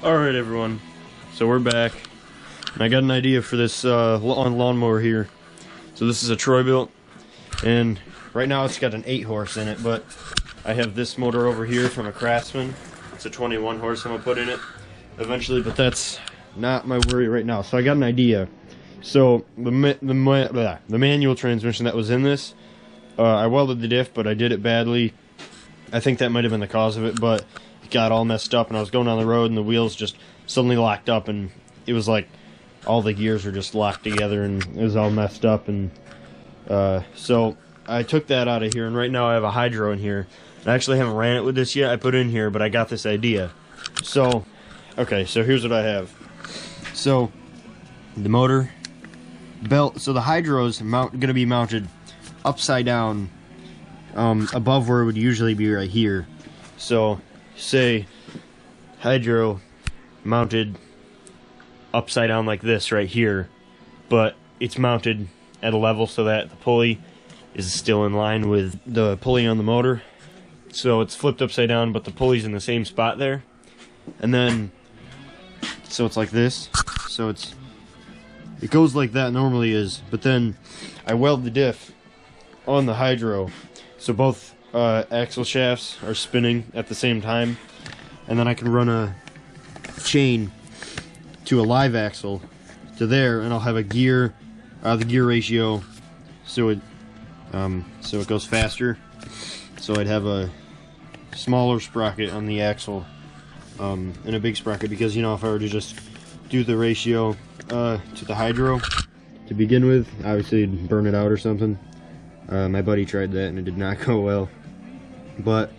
Alright everyone, so we're back, and I got an idea for this lawnmower here. So this is a Troy-Bilt, and right now it's got an 8-horse in it, but I have this motor over here from a Craftsman. It's a 21-horse I'm going to put in it eventually, but that's not my worry right now. So I got an idea. So the manual transmission that was in this, I welded the diff, but I did it badly. I think that might have been the cause of it, but it got all messed up, and I was going down the road and the wheels just suddenly locked up, and it was like all the gears were just locked together and it was all messed up. And so I took that out of here, and right now I have a hydro in here. I actually haven't ran it with this yet. I put it in here, but I got this idea. So okay, so here's what I have. So the motor belt, so the hydro's going to be mounted upside down, above where it would usually be right here. So say hydro mounted upside down like this right here, but it's mounted at a level so that the pulley is still in line with the pulley on the motor. So it's flipped upside down, but the pulley's in the same spot there. And then so it's like this. So it goes like that normally is, but then I weld the diff on the hydro, so both axle shafts are spinning at the same time, and then I can run a chain to a live axle to there, and I'll have a gear, the gear ratio, so it goes faster. So I'd have a smaller sprocket on the axle and a big sprocket, because you know, if I were to just do the ratio to the hydro to begin with, obviously it'd burn it out or something. My buddy tried that and it did not go well, but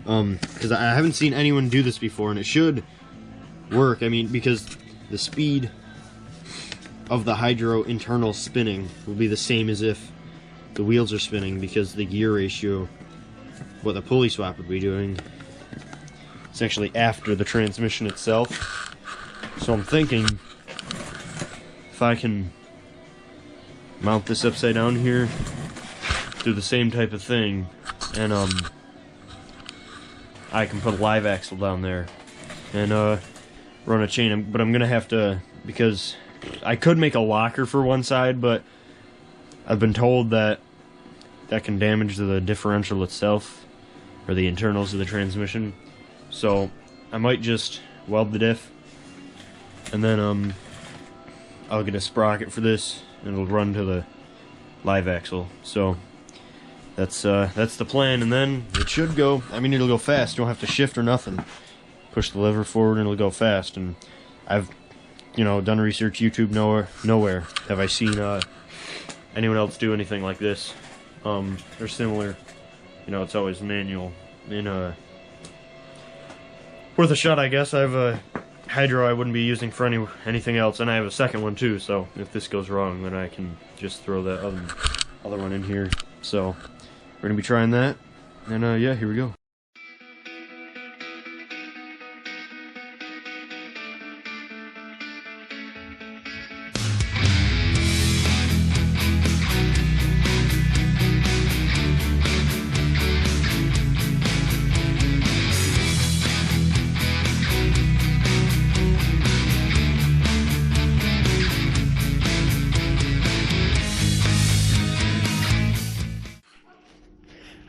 because I haven't seen anyone do this before, and it should work. I mean, because the speed of the hydro internal spinning will be the same as if the wheels are spinning, because the gear ratio, what the pulley swap would be doing, it's actually after the transmission itself. So I'm thinking if I can mount this upside down here, do the same type of thing, and I can put a live axle down there and run a chain. But I'm gonna have to, because I could make a locker for one side, but I've been told that that can damage the differential itself, or the internals of the transmission. So I might just weld the diff, and then I'll get a sprocket for this, and it'll run to the live axle. So that's the plan, and then it should go. I mean, it'll go fast. You don't have to shift or nothing. Push the lever forward, and it'll go fast. And I've, done research. YouTube nowhere have I seen anyone else do anything like this, or similar. It's always manual. And worth a shot, I guess. I have a hydro I wouldn't be using for anything else, and I have a second one too. So if this goes wrong, then I can just throw that other one in here. So we're gonna be trying that, and yeah, here we go.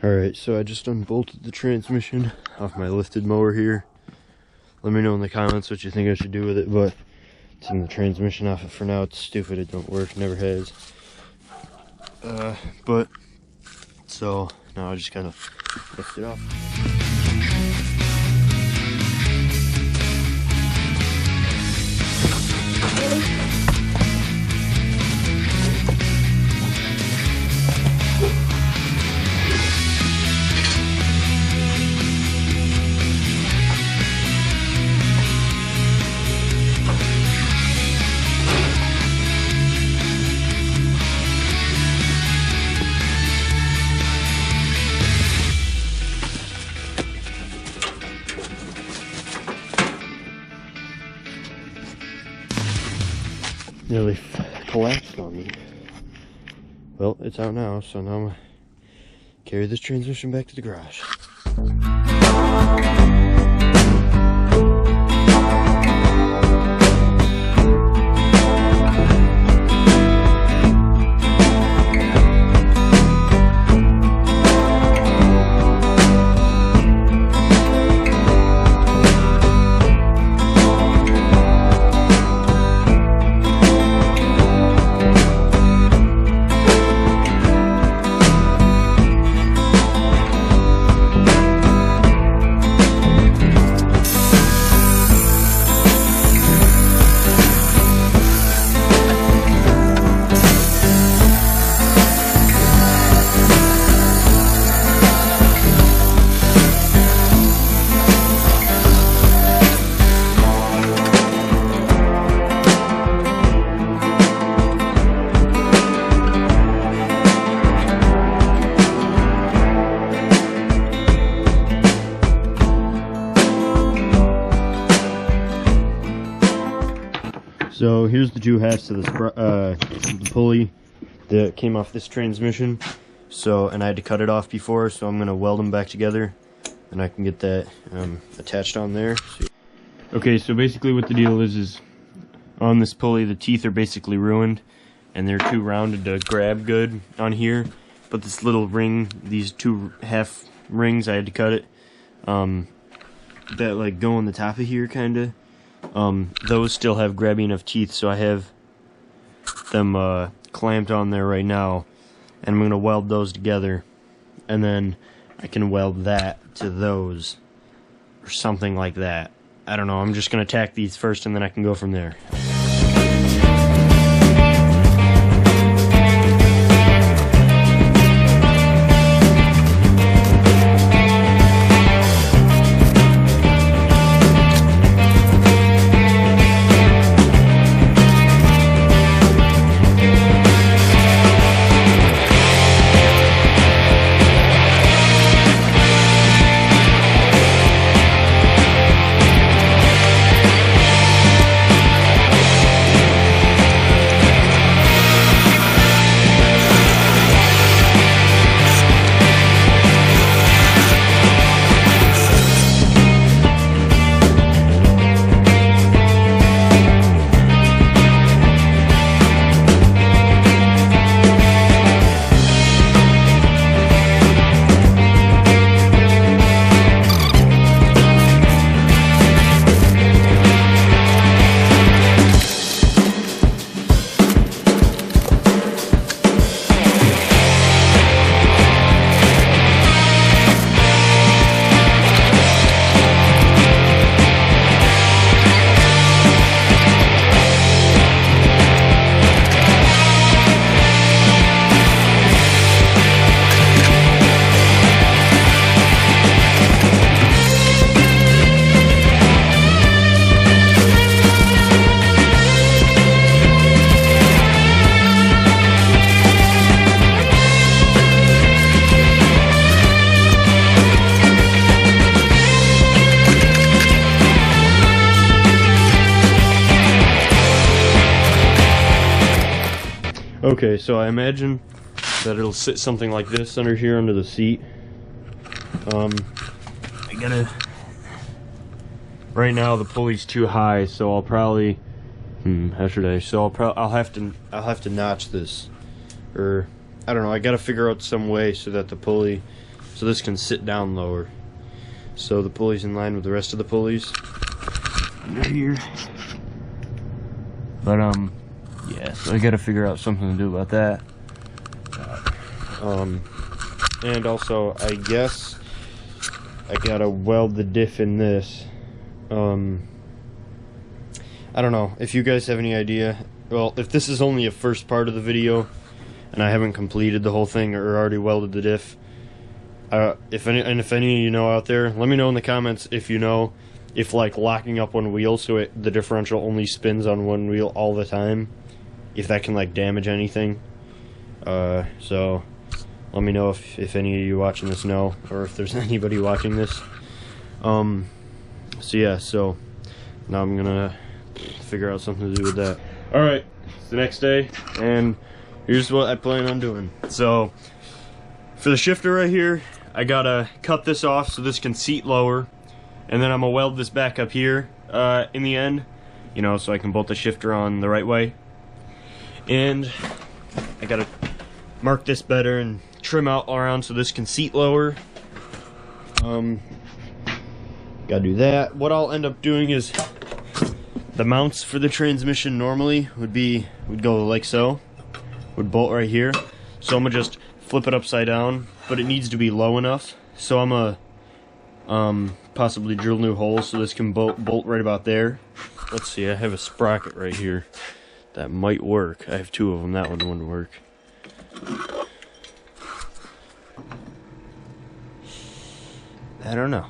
Alright, so I just unbolted the transmission off my lifted mower here. Let me know in the comments what you think I should do with it, but taking the transmission off it for now, it's stupid, it don't work, never has. But, so, now I just kind of lift it off. Nearly collapsed on me. Well, it's out now, so now I'm gonna carry this transmission back to the garage. So here's the two halves to the pulley that came off this transmission. So, and I had to cut it off before, so I'm gonna weld them back together, and I can get that attached on there. Okay, so basically what the deal is on this pulley, the teeth are basically ruined, and they're too rounded to grab good on here. But this little ring, these two half rings, I had to cut it. That like go on the top of here, kinda. Those still have grabby enough teeth, so I have them clamped on there right now, and I'm gonna weld those together, and then I can weld that to those, or something like that. I don't know. I'm just gonna tack these first, and then I can go from there. Okay, so I imagine that it'll sit something like this under here under the seat. Right now the pulley's too high, so I'll probably how should I? So I'll have to notch this, or I don't know. I gotta figure out some way so that the pulley, so this can sit down lower, so the pulley's in line with the rest of the pulleys under here. But yeah, so I gotta figure out something to do about that. And also, I guess I gotta weld the diff in this. I don't know if you guys have any idea. Well, if this is only a first part of the video and I haven't completed the whole thing or already welded the diff, if any of you know out there, let me know in the comments if you know if like locking up one wheel so the differential only spins on one wheel all the time, if that can like damage anything. So let me know if any of you watching this know, or if there's anybody watching this. So yeah, so now I'm gonna figure out something to do with that. Alright, it's the next day, and here's what I plan on doing. So for the shifter right here, I gotta cut this off so this can seat lower, and then I'm gonna weld this back up here in the end, you know, so I can bolt the shifter on the right way. And I gotta mark this better and trim out all around so this can seat lower. Gotta do that. What I'll end up doing is the mounts for the transmission normally would go like so, would bolt right here. So I'm gonna just flip it upside down, but it needs to be low enough. So I'm gonna possibly drill new holes so this can bolt right about there. Let's see, I have a sprocket right here that might work. I have two of them. That one wouldn't work. I don't know.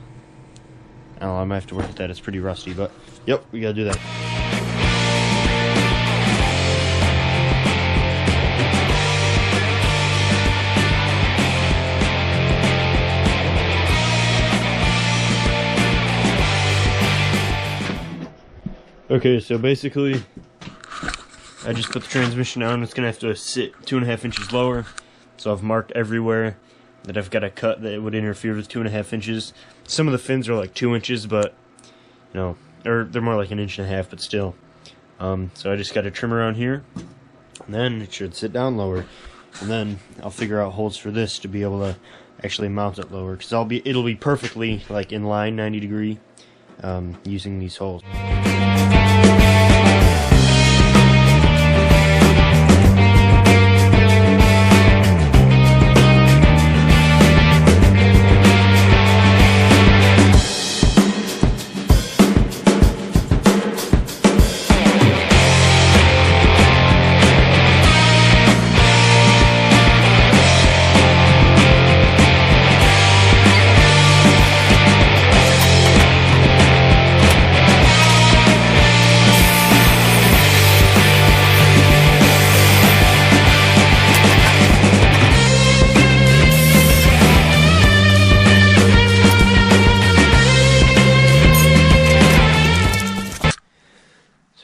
I might have to work with that. It's pretty rusty, but yep, we gotta do that. Okay, so basically I just put the transmission on. It's gonna have to sit 2.5 inches lower, so I've marked everywhere that I've got to cut that would interfere with 2.5 inches. Some of the fins are like 2 inches, but you know, or they're more like 1.5 inches, but still. So I just got to trim around here, and then it should sit down lower, and then I'll figure out holes for this to be able to actually mount it lower, because it'll be perfectly like in line 90 degree using these holes.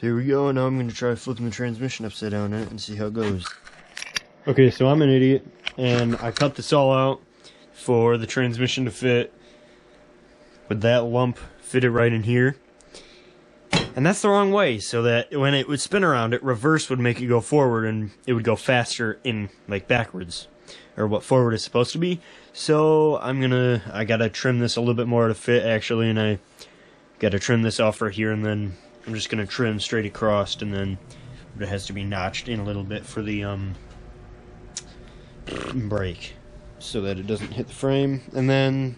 Here we go, now I'm going to try flipping the transmission upside down in it and see how it goes. Okay, so I'm an idiot, and I cut this all out for the transmission to fit with that lump fitted right in here. And that's the wrong way, so that when it would spin around, reverse would make it go forward, and it would go faster in, like, backwards, or what forward is supposed to be. So I gotta trim this a little bit more to fit, actually, and I gotta trim this off right here, and then I'm just going to trim straight across, and then it has to be notched in a little bit for the brake so that it doesn't hit the frame. And then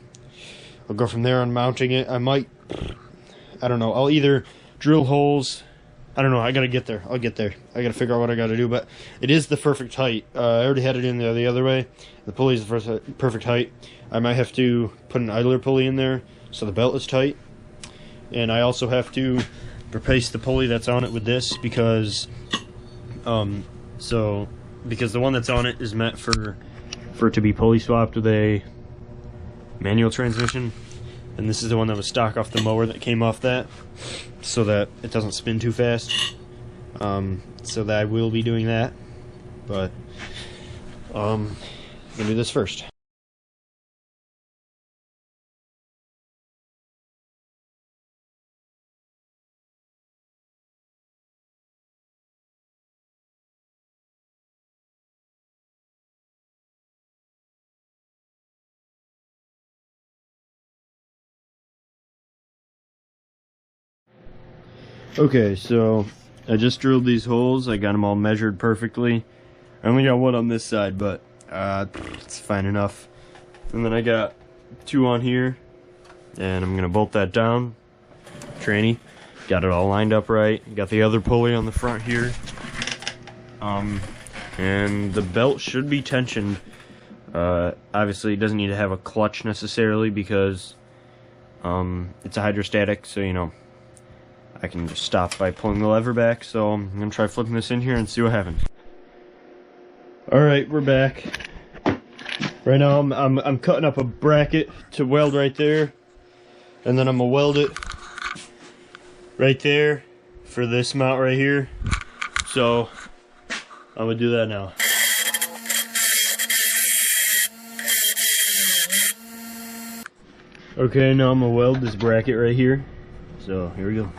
I'll go from there on mounting it. I don't know, I'll either drill holes. I don't know, I got to get there. I'll get there. I got to figure out what I got to do, but it is the perfect height. I already had it in there the other way. The pulley is the perfect height. I might have to put an idler pulley in there so the belt is tight. And I also have to replace the pulley that's on it with this, because the one that's on it is meant for it to be pulley swapped with a manual transmission, and this is the one that was stock off the mower that came off that, so that it doesn't spin too fast. So that I will be doing that, but I'm gonna do this first. Okay, so I just drilled these holes. I got them all measured perfectly. I only got one on this side, but it's fine enough. And then I got 2 on here, and I'm gonna bolt that down. Tranny, got it all lined up right. Got the other pulley on the front here, and the belt should be tensioned. Obviously, it doesn't need to have a clutch necessarily, because it's a hydrostatic, so you know, I can just stop by pulling the lever back. So I'm gonna try flipping this in here and see what happens. Alright, we're back. Right now I'm cutting up a bracket to weld right there, and then I'm gonna weld it right there for this mount right here. So I'm gonna do that now. Okay, now I'm gonna weld this bracket right here. So here we go.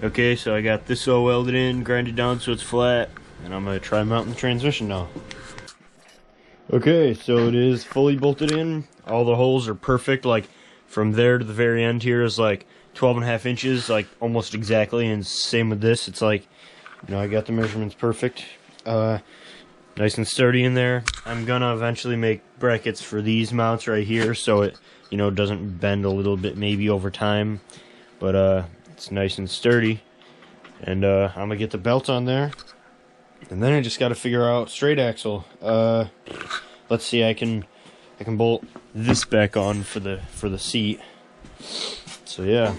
Okay, so I got this all welded in, grinded down so it's flat, and I'm going to try mounting the transmission now. Okay, so it is fully bolted in. All the holes are perfect, like from there to the very end here is like 12.5 inches, like almost exactly, and same with this. It's like, you know, I got the measurements perfect. Nice and sturdy in there. I'm going to eventually make brackets for these mounts right here so it, you know, doesn't bend a little bit maybe over time, but it's nice and sturdy. And I'm gonna get the belt on there, and then I just got to figure out straight axle. Let's see, I can bolt this back on for the seat. So yeah.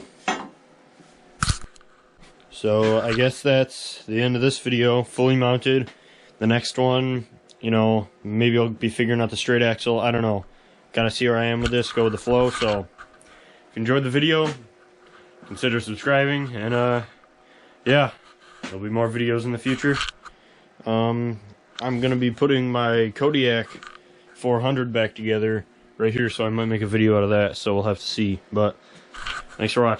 So I guess that's the end of this video, fully mounted. The next one, you know, maybe I'll be figuring out the straight axle. I don't know. Gotta see where I am with this, go with the flow. So if you enjoyed the video, consider subscribing, and yeah, there'll be more videos in the future. I'm gonna be putting my Kodiak 400 back together right here, so I might make a video out of that, so we'll have to see. But thanks for watching.